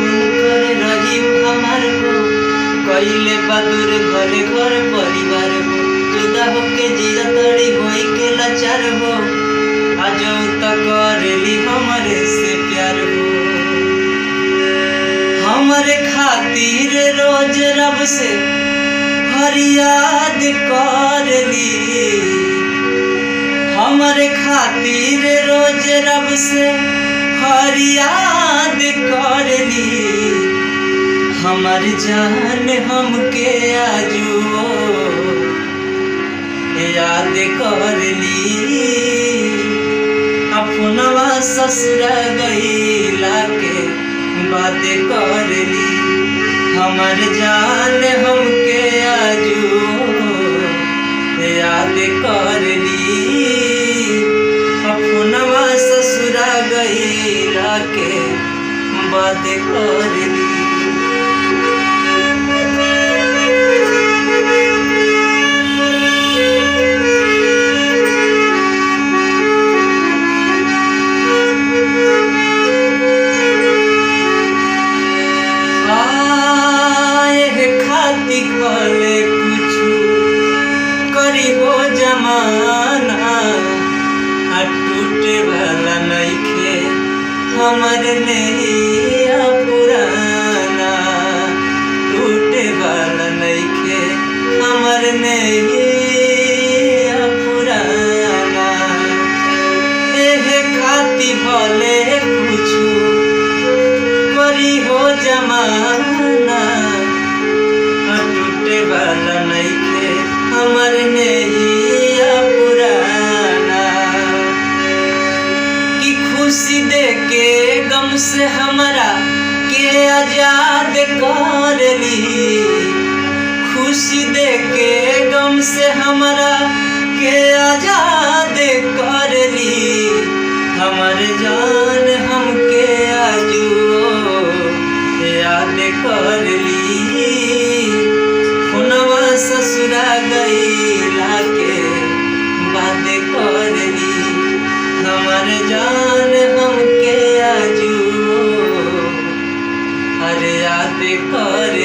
उनकर रही हमार हो, कइले बहादुर घरे घर परिवार हो, जुदा होके जिया तड़ी होई के लाचार हो, आज तक करेली हमरे से प्यार हो। हमरे खातिर रोज रब से फरियाद करली, हमरे खातिर रोज रब से फरियाद करली। हमर जान हमके आजुओ याद करली, अपनवा ससुरा गईला के बात करली। हमर जान हमके आजुओ याद करली, अपनवा ससुरा गईला के बात करली। वाले कुछु करी हो जमाना, टूटे वाला नइखे हमर नैया पुराना, टूटे वाला नइखे हमर नैया पुराना। एहे खाती भले कुछु करी हो जमाना, टूटे वाला नइखे हमर नैया पुराना। कि खुशी दे के गम से हमरा के आजाद करली, खुशी दे के गम से हमरा के आजाद करली। हमर जान हमके आजुओ याद करली, ससुरा गईला के बात करली। हमर जान हमके आजुओ याद कर